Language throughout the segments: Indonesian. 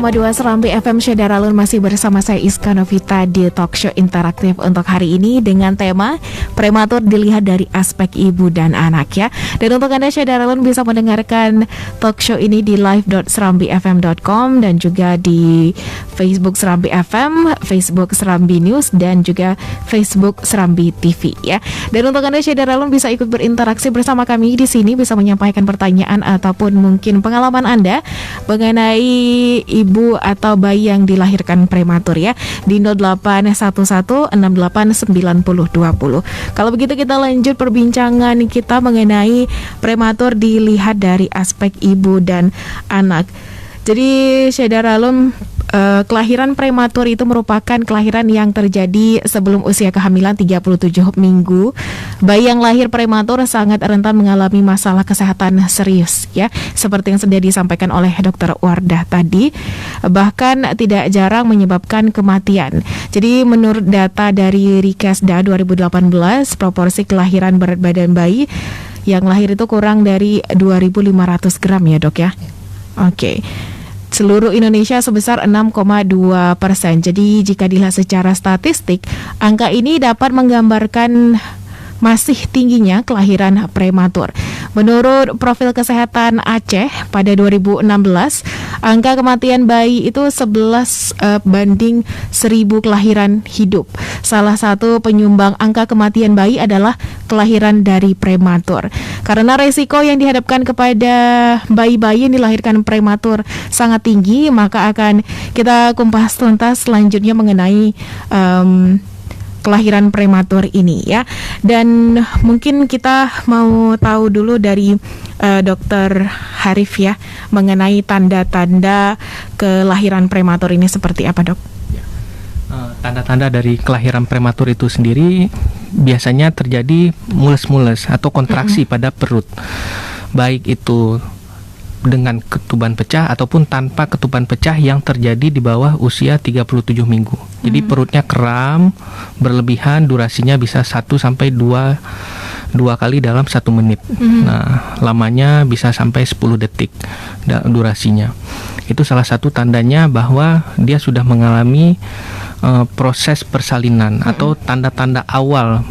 Serambi FM Syedaralun, masih bersama saya Iska Novita di talk show interaktif untuk hari ini dengan tema prematur dilihat dari aspek ibu dan anak ya. Dan untuk Anda Syedaralun bisa mendengarkan talk show ini di live.serambifm.com dan juga di Facebook Serambi FM, Facebook Serambi News dan juga Facebook Serambi TV ya. Dan untuk Anda Syedaralun bisa ikut berinteraksi bersama kami di sini, bisa menyampaikan pertanyaan ataupun mungkin pengalaman Anda mengenai ibu atau bayi yang dilahirkan prematur ya di 0811689020. Kalau begitu kita lanjut perbincangan kita mengenai prematur dilihat dari aspek ibu dan anak. Jadi Syedaralun, kelahiran prematur itu merupakan kelahiran yang terjadi sebelum usia kehamilan 37 minggu. Bayi yang lahir prematur sangat rentan mengalami masalah kesehatan serius ya, seperti yang sudah disampaikan oleh Dr. Wardah tadi. Bahkan tidak jarang menyebabkan kematian. Jadi menurut data dari Rikesda 2018, proporsi kelahiran berat badan bayi yang lahir itu kurang dari 2.500 gram ya dok ya. Oke. Seluruh Indonesia sebesar 6,2%. Jadi jika dilihat secara statistik, angka ini dapat menggambarkan masih tingginya kelahiran prematur. Menurut profil kesehatan Aceh pada 2016, angka kematian bayi itu 11 banding 1000 kelahiran hidup. Salah satu penyumbang angka kematian bayi adalah kelahiran dari prematur. Karena resiko yang dihadapkan kepada bayi-bayi yang dilahirkan prematur sangat tinggi, maka akan kita kumpas tuntas selanjutnya mengenai kelahiran prematur ini ya. Dan mungkin kita mau tahu dulu dari Dr. Harif ya, mengenai tanda-tanda kelahiran prematur ini seperti apa dok? Tanda-tanda dari kelahiran prematur itu sendiri biasanya terjadi mules-mules atau kontraksi pada perut, baik itu dengan ketuban pecah ataupun tanpa ketuban pecah yang terjadi di bawah usia 37 minggu. Jadi perutnya kram berlebihan, durasinya bisa 1 sampai 2 kali dalam 1 menit. Nah, lamanya bisa sampai 10 detik durasinya. Itu salah satu tandanya bahwa dia sudah mengalami proses persalinan atau tanda-tanda awal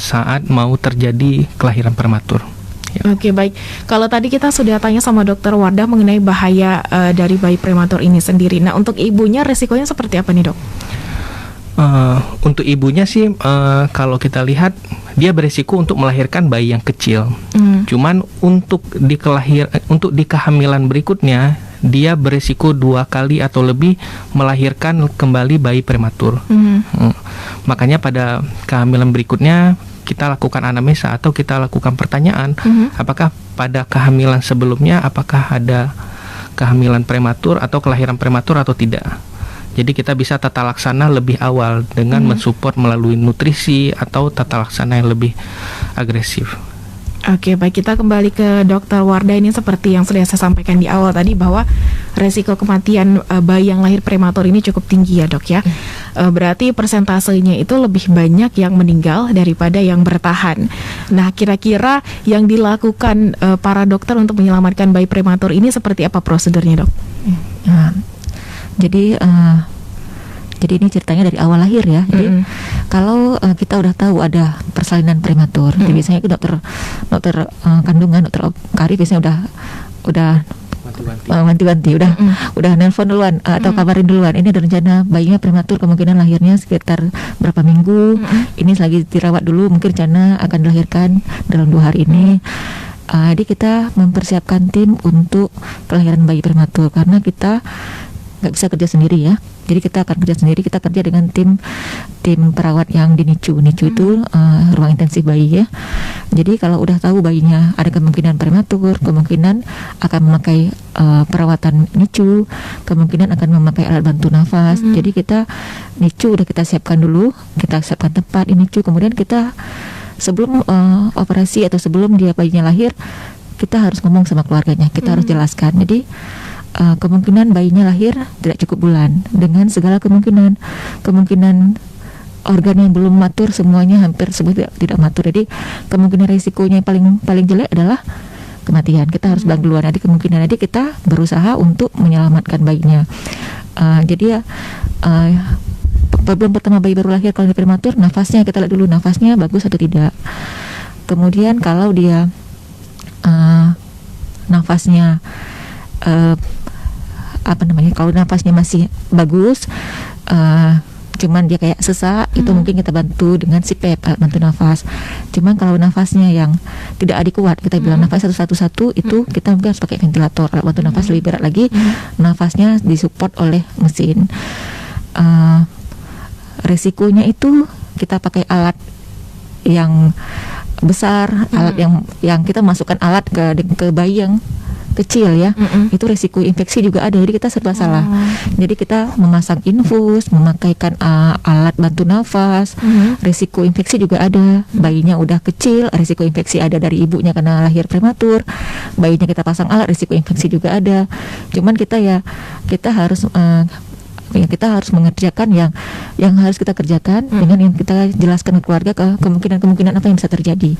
saat mau terjadi kelahiran prematur. Ya. Oke, baik. Kalau tadi kita sudah tanya sama Dokter Wardah mengenai bahaya dari bayi prematur ini sendiri. Nah, untuk ibunya resikonya seperti apa nih dok? Untuk ibunya sih kalau kita lihat dia beresiko untuk melahirkan bayi yang kecil. Cuman untuk di kehamilan berikutnya dia beresiko 2 kali atau lebih melahirkan kembali bayi prematur. Makanya pada kehamilan berikutnya kita lakukan anamnesa atau kita lakukan pertanyaan, apakah pada kehamilan sebelumnya apakah ada kehamilan prematur atau kelahiran prematur atau tidak. Jadi kita bisa tata laksana lebih awal dengan mensupport melalui nutrisi atau tata laksana yang lebih agresif. Oke, baik, kita kembali ke Dr. Wardah. Ini seperti yang sudah saya sampaikan di awal tadi bahwa resiko kematian bayi yang lahir prematur ini cukup tinggi ya dok ya. Berarti persentasenya itu lebih banyak yang meninggal daripada yang bertahan. Nah, kira-kira yang dilakukan para dokter untuk menyelamatkan bayi prematur ini seperti apa prosedurnya dok? Jadi ini ceritanya dari awal lahir ya. Jadi kalau kita udah tahu ada persalinan prematur, jadi biasanya dokter kandungan, dokter Kari biasanya udah wanti-wanti, udah nelpon duluan atau kabarin duluan. Ini ada rencana bayinya prematur, kemungkinan lahirnya sekitar berapa minggu. Ini lagi dirawat dulu, mungkin rencana akan dilahirkan dalam 2 hari ini. Jadi kita mempersiapkan tim untuk kelahiran bayi prematur karena kita nggak bisa kerja sendiri ya. Jadi kita akan kerja sendiri, kita kerja dengan tim perawat yang di NICU. NICU itu ruang intensif bayi ya. Jadi kalau udah tahu bayinya ada kemungkinan prematur, kemungkinan akan memakai perawatan NICU, kemungkinan akan memakai alat bantu nafas. Jadi kita NICU udah kita siapkan dulu, kita siapkan tempat di NICU. Kemudian kita sebelum operasi atau sebelum dia bayinya lahir, kita harus ngomong sama keluarganya, kita harus jelaskan. Jadi kemungkinan bayinya lahir tidak cukup bulan, dengan segala kemungkinan organ yang belum matur semuanya hampir semua tidak matur. Jadi kemungkinan risikonya yang paling jelek adalah kematian. Kita harus bilang duluan, nanti kemungkinan nanti kita berusaha untuk menyelamatkan bayinya. Jadi ya problem pertama bayi baru lahir kalau prematur, nafasnya kita lihat dulu, nafasnya bagus atau tidak. Kemudian kalau dia nafasnya kalau nafasnya masih bagus, cuman dia kayak sesak, itu mungkin kita bantu dengan CPAP, alat bantu nafas. Cuman kalau nafasnya yang tidak adekuat, kita bilang nafas satu-satu, itu kita mungkin harus pakai ventilator, alat bantu nafas lebih berat lagi, nafasnya disupport oleh mesin. Resikonya itu kita pakai alat yang besar, alat yang kita masukkan alat ke bayi yang kecil ya, itu resiko infeksi juga ada, jadi kita serba salah. Jadi kita memasang infus, memakaikan alat bantu nafas, resiko infeksi juga ada. Bayinya udah kecil, resiko infeksi ada dari ibunya karena lahir prematur. Bayinya kita pasang alat, resiko infeksi juga ada. Cuman kita harus mengerjakan yang harus kita kerjakan dengan yang kita jelaskan ke keluarga ke kemungkinan apa yang bisa terjadi.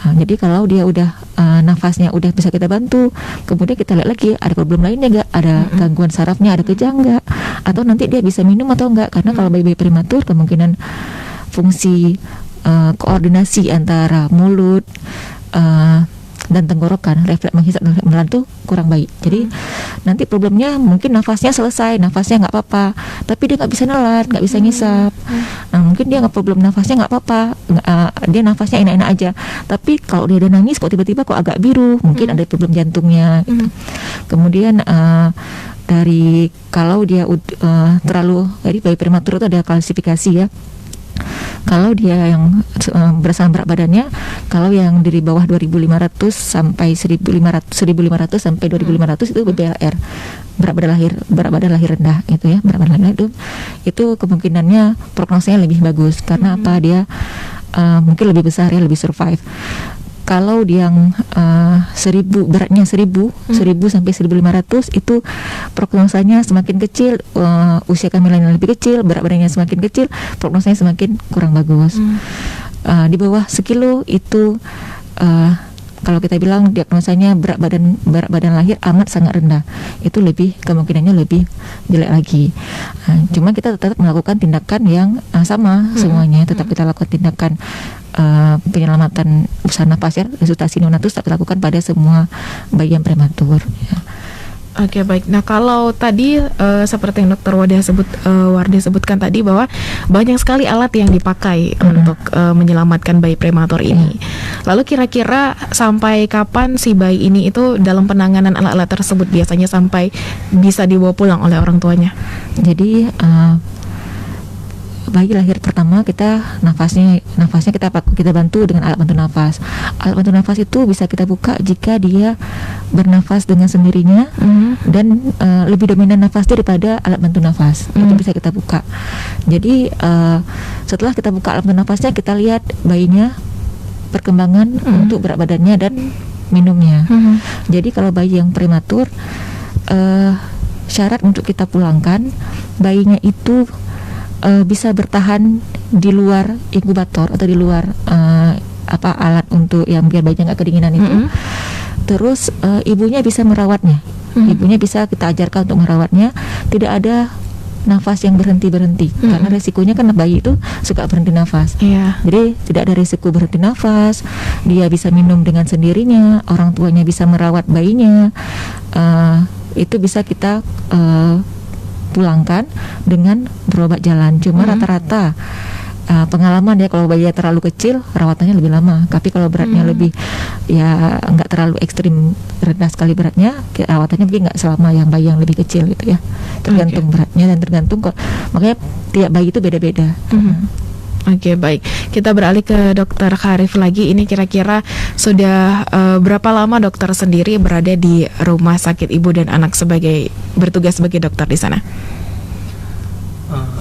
Jadi kalau dia udah nafasnya udah bisa kita bantu, kemudian kita lihat lagi ada problem lainnya nggak, ada gangguan sarafnya, ada kejang nggak, atau nanti dia bisa minum atau enggak, karena kalau bayi-bayi prematur kemungkinan fungsi koordinasi antara mulut dan tenggorokan, refleks menghisap dan refleks menelan tuh kurang baik. Jadi nanti problemnya mungkin nafasnya selesai, nafasnya nggak apa-apa, tapi dia nggak bisa nelan, nggak bisa ngisap. Nah mungkin dia nggak problem nafasnya nggak apa-apa, dia nafasnya enak-enak aja. Tapi kalau dia ada nangis kok tiba-tiba kok agak biru, mungkin ada problem jantungnya. Gitu. Kemudian dari kalau dia terlalu, jadi bayi prematur itu ada klasifikasi ya. Kalau dia yang berdasarkan berat badannya, kalau yang dari bawah 2.500 sampai 1.500 sampai 2.500 itu BBLR, berat badan lahir rendah itu ya, berat badan lahir itu kemungkinannya prognosanya lebih bagus karena apa, dia mungkin lebih besar ya, lebih survive. Kalau yang 1000 beratnya 1000 sampai 1.500 itu prognosanya semakin kecil, usia kehamilannya lebih kecil, berat badannya semakin kecil, prognosanya semakin kurang bagus. Di bawah sekilo itu kalau kita bilang diagnosanya berat badan lahir amat sangat rendah, itu lebih kemungkinannya lebih jelek lagi. Cuma kita tetap melakukan tindakan yang sama semuanya, tetap kita lakukan tindakan penyelamatan usaha nafas ya, resusitasi neonatus tetap dilakukan pada semua bayi yang prematur ya. Oke, baik. Nah kalau tadi seperti yang Dokter Wardah sebutkan tadi bahwa banyak sekali alat yang dipakai untuk menyelamatkan bayi prematur ini. Lalu kira-kira sampai kapan si bayi ini itu dalam penanganan alat-alat tersebut biasanya sampai bisa dibawa pulang oleh orang tuanya? Jadi bayi lahir pertama kita nafasnya kita bantu dengan alat bantu nafas. Alat bantu nafas itu bisa kita buka jika dia bernafas dengan sendirinya dan lebih dominan nafas daripada alat bantu nafas. Itu bisa kita buka. Jadi setelah kita buka alat bantu nafasnya, kita lihat bayinya perkembangan untuk berat badannya dan minumnya. Jadi kalau bayi yang prematur, syarat untuk kita pulangkan bayinya itu bisa bertahan di luar inkubator atau di luar alat untuk yang biar bayinya nggak kedinginan itu. Terus ibunya bisa merawatnya. Ibunya bisa kita ajarkan untuk merawatnya. Tidak ada nafas yang berhenti karena resikonya kan bayi itu suka berhenti nafas. Jadi tidak ada resiko berhenti nafas. Dia bisa minum dengan sendirinya. Orang tuanya bisa merawat bayinya. Itu bisa kita pulangkan dengan berobat jalan. Cuma rata-rata pengalaman ya, kalau bayinya terlalu kecil rawatannya lebih lama. Tapi kalau beratnya lebih ya nggak terlalu ekstrim rendah sekali beratnya, rawatannya mungkin nggak selama yang bayi yang lebih kecil gitu ya. Tergantung beratnya dan tergantung kok. Makanya tiap bayi itu beda-beda. Oke, baik. Kita beralih ke Dokter Kharif lagi. Ini kira-kira sudah berapa lama dokter sendiri berada di Rumah Sakit Ibu dan Anak bertugas sebagai dokter di sana?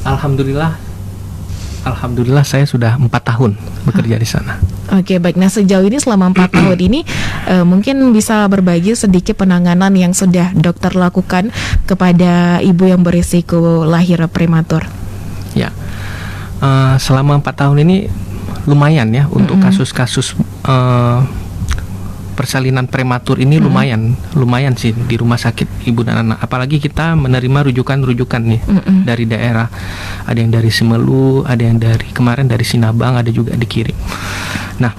Alhamdulillah saya sudah 4 tahun bekerja di sana. Oke, baik. Nah sejauh ini selama 4 tahun ini mungkin bisa berbagi sedikit penanganan yang sudah dokter lakukan kepada ibu yang berisiko lahir prematur. Ya. Selama 4 tahun ini lumayan ya untuk kasus-kasus persalinan prematur ini lumayan sih di rumah sakit ibu dan anak. Apalagi kita menerima rujukan nih dari daerah. Ada yang dari Semelu, ada yang dari kemarin dari Sinabang, ada juga dikirim. Nah,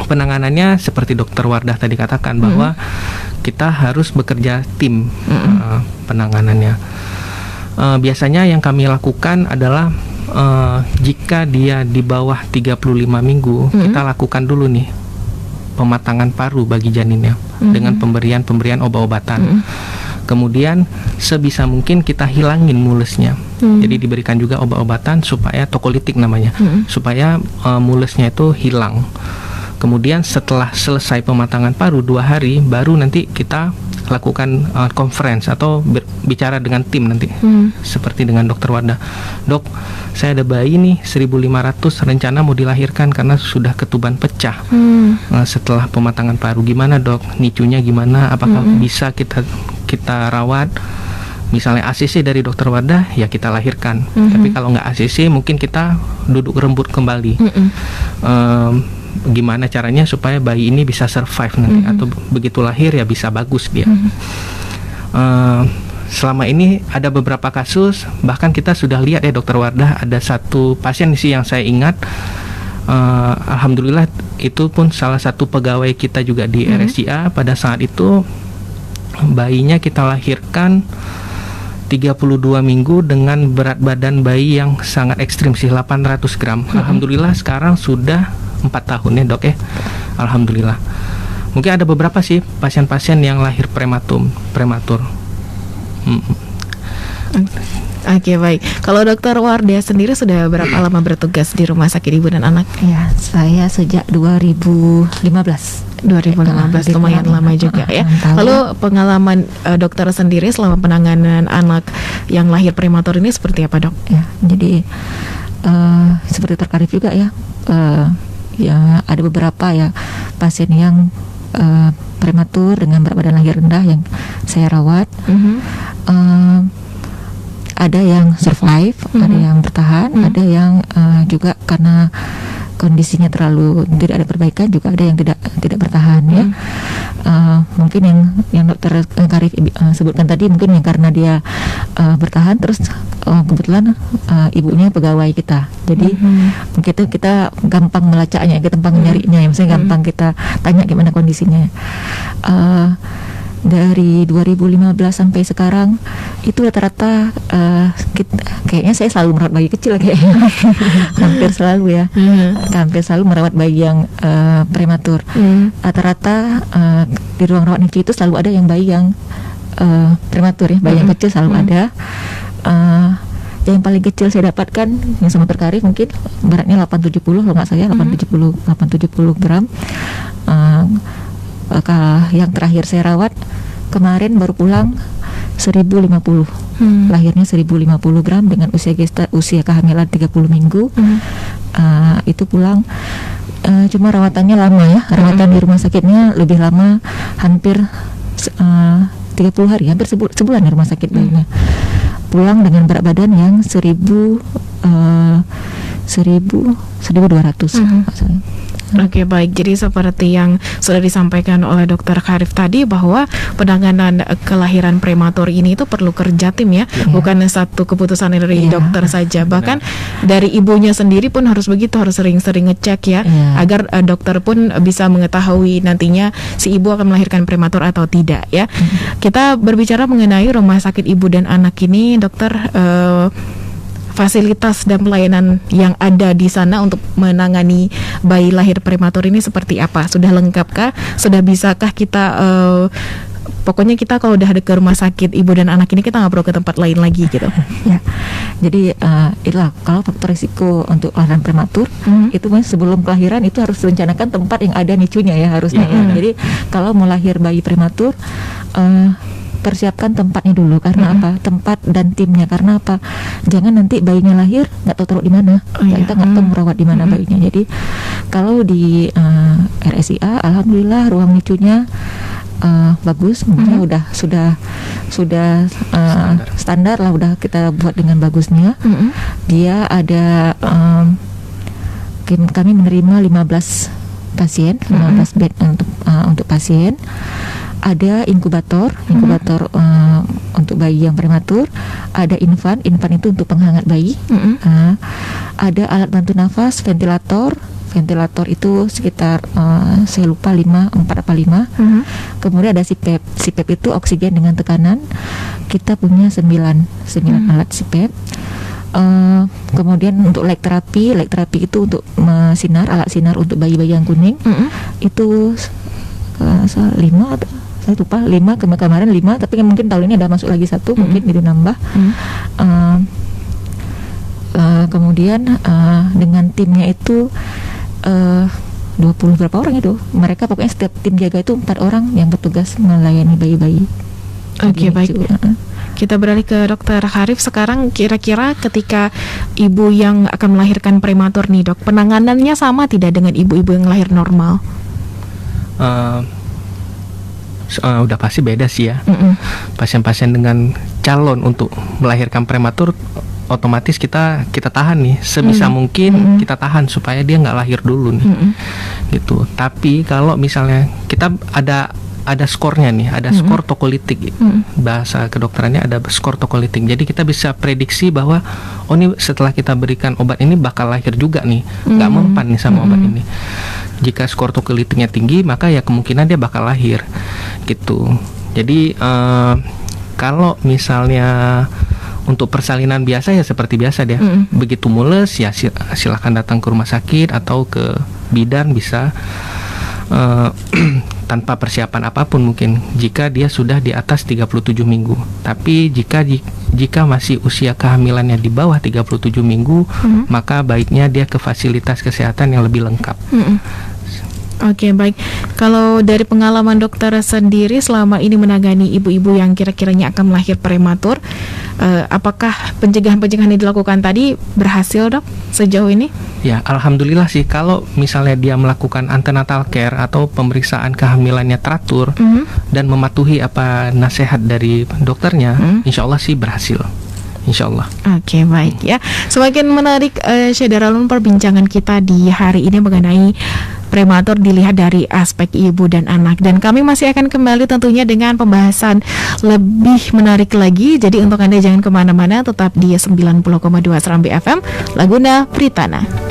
penanganannya seperti Dokter Wardah tadi katakan bahwa kita harus bekerja tim penanganannya. Biasanya yang kami lakukan adalah jika dia di bawah 35 minggu, kita lakukan dulu nih pematangan paru bagi janinnya dengan pemberian obat-obatan. Kemudian sebisa mungkin kita hilangin mulesnya. Jadi diberikan juga obat-obatan supaya tokolitik namanya, supaya mulesnya itu hilang. Kemudian setelah selesai pematangan paru 2 hari, baru nanti kita lakukan conference atau bicara dengan tim nanti, seperti dengan Dokter Wardah. Dok, saya ada bayi nih 1.500 rencana mau dilahirkan karena sudah ketuban pecah. Setelah pematangan paru gimana dok? Nicunya gimana? Apakah bisa kita rawat? Misalnya ACC dari Dokter Wardah, ya kita lahirkan. Tapi kalau nggak ACC, mungkin kita duduk rembut kembali. Gimana caranya supaya bayi ini bisa survive nanti, atau begitu lahir ya bisa bagus dia. Selama ini ada beberapa kasus, bahkan kita sudah lihat ya Dokter Wardah, ada satu pasien sih yang saya ingat, alhamdulillah itu pun salah satu pegawai kita juga di RSIA. Pada saat itu bayinya kita lahirkan 32 minggu dengan berat badan bayi yang sangat ekstrim sih, 800 gram. Alhamdulillah sekarang sudah 4 tahun ya dok ya. Alhamdulillah. Mungkin ada beberapa sih pasien-pasien yang lahir prematur. Oke, baik. Kalau Dokter Wardah sendiri sudah berapa lama bertugas di Rumah Sakit Ibu dan Anak? Ya, saya sejak 2015. 2015, lumayan lama juga ya. Lalu pengalaman dokter sendiri selama penanganan anak yang lahir prematur ini seperti apa dok? Ya, jadi seperti terkarif juga ya. Ya ada beberapa ya pasien yang prematur dengan berat badan lahir rendah yang saya rawat. Ada yang survive, ada yang bertahan, ada yang juga karena kondisinya terlalu tidak ada perbaikan, juga ada yang tidak bertahan ya. Mungkin yang dokter Karif sebutkan tadi, mungkin yang karena dia bertahan terus kebetulan ibunya pegawai kita, jadi mungkin itu kita gampang melacaknya, gampang nyarinya ya, misalnya gampang kita tanya gimana kondisinya. Dari 2015 sampai sekarang itu rata-rata kayaknya saya selalu merawat bayi kecil kayaknya. Hampir selalu ya. Hampir selalu merawat bayi yang prematur. Rata-rata di ruang rawat NICU itu selalu ada yang bayi yang prematur ya, bayi yang kecil selalu ada. Yang paling kecil saya dapatkan yang sama terkarif mungkin beratnya 870 kalau nggak saya, 870 gram. Yang terakhir saya rawat kemarin baru pulang 1050, lahirnya 1050 gram dengan usia kehamilan 30 minggu. Itu pulang, cuma rawatannya lama ya, rawatan di rumah sakitnya lebih lama, hampir 30 hari, hampir sebulan di rumah sakit bayinya. Pulang dengan berat badan yang 1200 maksudnya. Oke, baik. Jadi seperti yang sudah disampaikan oleh Dokter Karif tadi, bahwa penanganan kelahiran prematur ini itu perlu kerja tim ya, bukan satu keputusan dari dokter saja. Bahkan dari ibunya sendiri pun harus begitu, harus sering-sering ngecek ya, agar dokter pun bisa mengetahui nantinya si ibu akan melahirkan prematur atau tidak ya. Kita berbicara mengenai Rumah Sakit Ibu dan Anak ini, dokter, fasilitas dan pelayanan yang ada di sana untuk menangani bayi lahir prematur ini seperti apa? Sudah lengkapkah? Sudah bisakah kita pokoknya kita kalau udah ada ke Rumah Sakit Ibu dan Anak ini kita nggak perlu ke tempat lain lagi gitu? Ya, jadi itulah kalau faktor risiko untuk kelahiran prematur itu sebelum kelahiran itu harus direncanakan tempat yang ada NICU-nya ya harusnya. Jadi kalau mau lahir bayi prematur, persiapkan tempatnya dulu, karena apa? Tempat dan timnya, karena apa? Jangan nanti bayinya lahir nggak tahu taruh di mana, kita nggak tahu merawat di mana bayinya. Jadi kalau di RSIA, alhamdulillah ruang NICU-nya bagus, maksudnya sudah standar lah, udah kita buat dengan bagusnya. Dia ada kami menerima 15 pasien, 15 bed untuk untuk pasien. Ada inkubator untuk bayi yang prematur. Ada infan itu untuk penghangat bayi. Ada alat bantu nafas, ventilator itu sekitar saya lupa 4 apa 5. Kemudian ada CPAP itu oksigen dengan tekanan. Kita punya 9 alat CPAP. Kemudian untuk leg terapi itu untuk alat sinar untuk bayi-bayi yang kuning. Itu 5 atau saya lupa 5, kemarin 5, tapi mungkin tahun ini ada masuk lagi 1, mungkin itu nambah. Kemudian dengan timnya itu 20 berapa orang itu, mereka pokoknya setiap tim jaga itu 4 orang yang bertugas melayani bayi-bayi. Oke, baik. Kita beralih ke Dokter Harif sekarang. Kira-kira ketika ibu yang akan melahirkan prematur nih dok, penanganannya sama tidak dengan ibu-ibu yang lahir normal? Udah pasti beda sih ya. Pasien-pasien dengan calon untuk melahirkan prematur, otomatis kita tahan nih sebisa mungkin kita tahan supaya dia nggak lahir dulu nih, gitu. Tapi kalau misalnya kita ada skornya nih, ada skor tokolitik, bahasa kedokterannya ada skor tokolitik. Jadi kita bisa prediksi bahwa ini setelah kita berikan obat ini bakal lahir juga nih, nggak mempan nih sama obat ini. Jika skor tokolitiknya tinggi, maka ya kemungkinan dia bakal lahir, gitu. Jadi kalau misalnya untuk persalinan biasa ya seperti biasa dia, begitu mules ya silahkan datang ke rumah sakit atau ke bidan bisa. Tanpa persiapan apapun mungkin jika dia sudah di atas 37 minggu. Tapi jika masih usia kehamilannya di bawah 37 minggu, maka baiknya dia ke fasilitas kesehatan yang lebih lengkap. Oke, baik. Kalau dari pengalaman dokter sendiri selama ini menangani ibu-ibu yang kira-kiranya akan melahir prematur, apakah pencegahan-pencegahan yang dilakukan tadi berhasil dok sejauh ini? Ya, alhamdulillah sih. Kalau misalnya dia melakukan antenatal care atau pemeriksaan kehamilannya teratur dan mematuhi apa nasihat dari dokternya, insya Allah sih berhasil. Insya Allah. Oke, baik ya. Semakin menarik Syed Daralun perbincangan kita di hari ini mengenai prematur dilihat dari aspek ibu dan anak. Dan kami masih akan kembali tentunya dengan pembahasan lebih menarik lagi. Jadi untuk Anda jangan kemana-mana, tetap di 90,2 Serambi FM, Laguna Pritana.